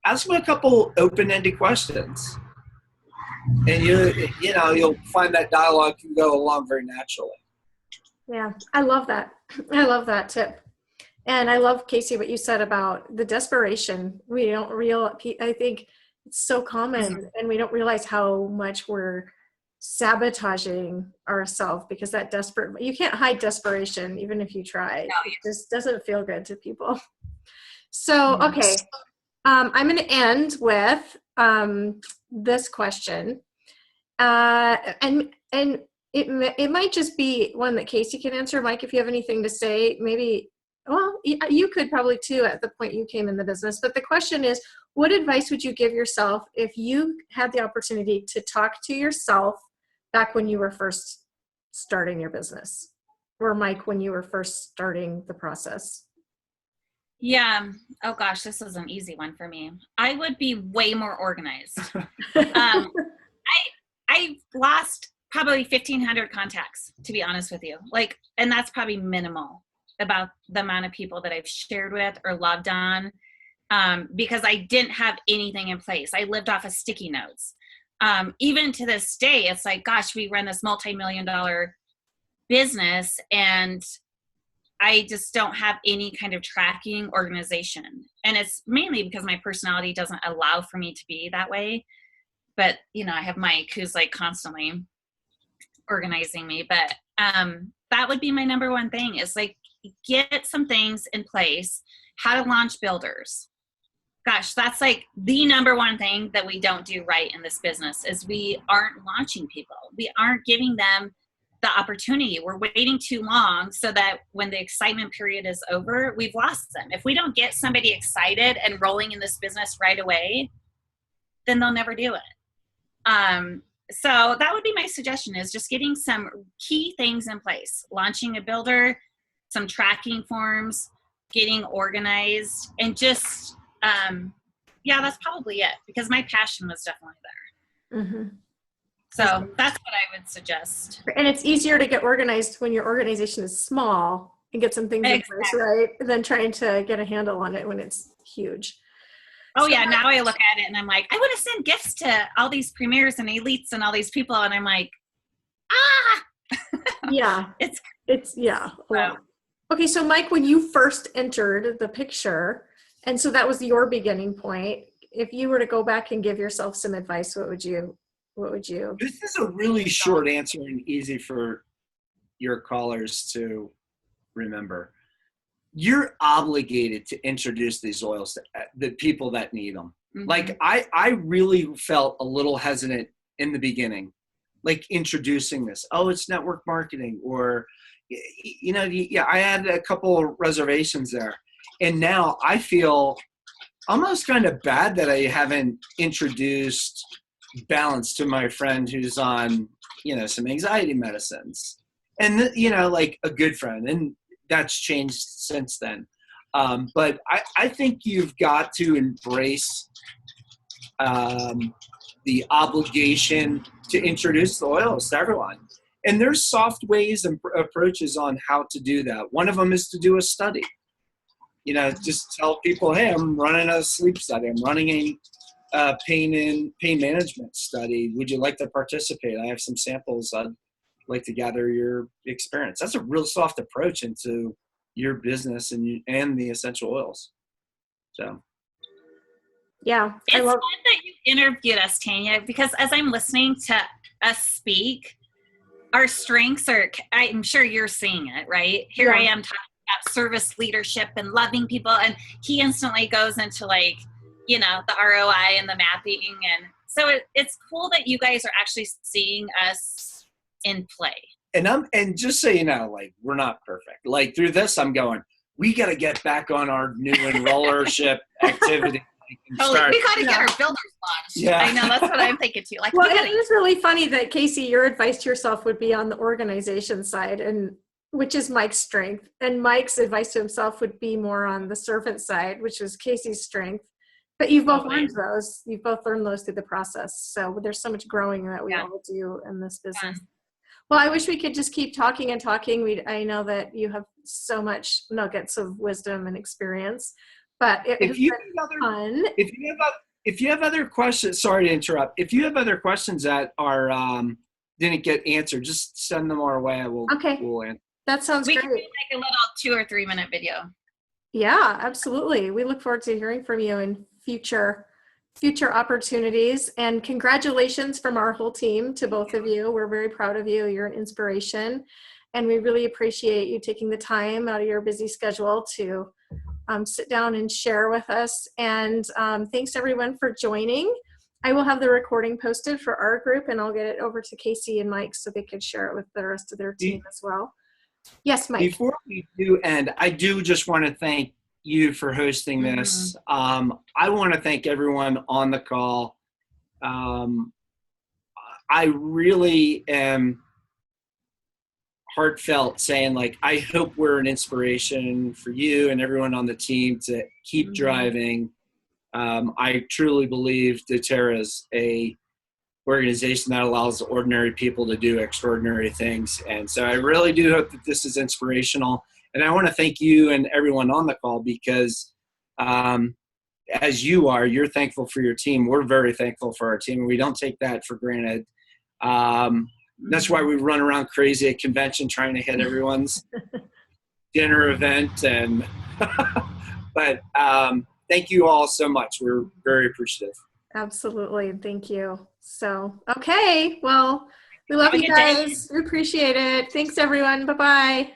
ask them a couple open-ended questions. And you'll find that dialogue can go along very naturally. Yeah, I love that. I love that tip. And I love, Kacie, what you said about the desperation. I think it's so common, and we don't realize how much we're sabotaging ourselves because you can't hide desperation even if you try. No, it just doesn't feel good to people. So, okay. I'm going to end with this question. And it might just be one that Kacie can answer. Mike, if you have anything to say, maybe, well, you could probably too at the point you came in the business. But the question is, what advice would you give yourself if you had the opportunity to talk to yourself back when you were first starting your business? Or Mike, when you were first starting the process? Yeah. Oh gosh, this is an easy one for me. I would be way more organized. I lost probably 1,500 contacts, to be honest with you. And that's probably minimal about the amount of people that I've shared with or loved on, because I didn't have anything in place. I lived off of sticky notes. even to this day, it's like, gosh, we run this multi-million-dollar business and I just don't have any kind of tracking organization. And it's mainly because my personality doesn't allow for me to be that way. But, you know, I have Mike who's like constantly organizing me. But that would be my number one thing is like, get some things in place, how to launch builders. Gosh, that's like the number one thing that we don't do right in this business is we aren't launching people. We aren't giving them the opportunity. We're waiting too long so that when the excitement period is over, we've lost them. If we don't get somebody excited and rolling in this business right away, then they'll never do it. So that would be my suggestion is just getting some key things in place, launching a builder, some tracking forms, getting organized, and just, yeah, that's probably it because my passion was definitely there. Mm-hmm. So that's what I would suggest. And it's easier to get organized when your organization is small and get some things in place, right? Than trying to get a handle on it when it's huge. Oh, so, yeah. Now I look at it and I'm like, I want to send gifts to all these premieres and elites and all these people. And I'm like, yeah. It's yeah. Wow. Okay. So Mike, when you first entered the picture, and so that was your beginning point, if you were to go back and give yourself some advice, what would you? This is a really short answer and easy for your callers to remember. You're obligated to introduce these oils to the people that need them. Mm-hmm. Like I really felt a little hesitant in the beginning, like introducing this. Oh, it's network marketing, or, you know, yeah, I had a couple of reservations there. And now I feel almost kind of bad that I haven't introduced balance to my friend who's on, you know, some anxiety medicines, and you know, like a good friend, and that's changed since then. But I think you've got to embrace the obligation to introduce the oils to everyone. And there's soft ways and approaches on how to do that. One of them is to do a study. You know, just tell people, hey, I'm running a sleep study. I'm running a pain management study. Would you like to participate? I have some samples. I'd like to gather your experience. That's a real soft approach into your business and the essential oils. So, yeah, it's fun that you interviewed us, Tanya, because as I'm listening to us speak, our strengths are. I'm sure you're seeing it, right? Here I am talking about service leadership and loving people, and he instantly goes into like, you know, the ROI and the mapping. And so it's cool that you guys are actually seeing us in play. And just so you know, like, we're not perfect. Like through this, I'm going, we got to get back on our new enrollership activity. We got to get our builders launched. Yeah. I know, that's what I'm thinking too. Like, well, it is really funny that Kacie, your advice to yourself would be on the organization side, and which is Mike's strength. And Mike's advice to himself would be more on the servant side, which was Kacie's strength. But you've both learned those. You've both learned those through the process. So there's so much growing that we all do in this business. Yeah. Well, I wish we could just keep talking and talking. I know that you have so much nuggets of wisdom and experience, but if you have other questions, sorry to interrupt. If you have other questions that are didn't get answered, just send them our way. We'll answer. That sounds great. We can do like a little 2 or 3 minute video. Yeah, absolutely. We look forward to hearing from you in future opportunities, and congratulations from our whole team to both of you. We're very proud of you. You're an inspiration, and we really appreciate you taking the time out of your busy schedule to sit down and share with us. And thanks everyone for joining. I will have the recording posted for our group, and I'll get it over to Kacie and Mike so they could share it with the rest of their team as well. Yes, Mike. Before we do end, I do just want to thank you for hosting this. Mm-hmm. I want to thank everyone on the call. I really am heartfelt saying, like, I hope we're an inspiration for you and everyone on the team to keep driving. I truly believe dōTERRA is a organization that allows ordinary people to do extraordinary things. And so I really do hope that this is inspirational. And I want to thank you and everyone on the call because as you are, you're thankful for your team. We're very thankful for our team. We don't take that for granted. That's why we run around crazy at convention trying to hit everyone's dinner event. And but thank you all so much. We're very appreciative. Absolutely. Thank you. So, okay. Well, we love you guys. We appreciate it. Thanks, everyone. Bye-bye.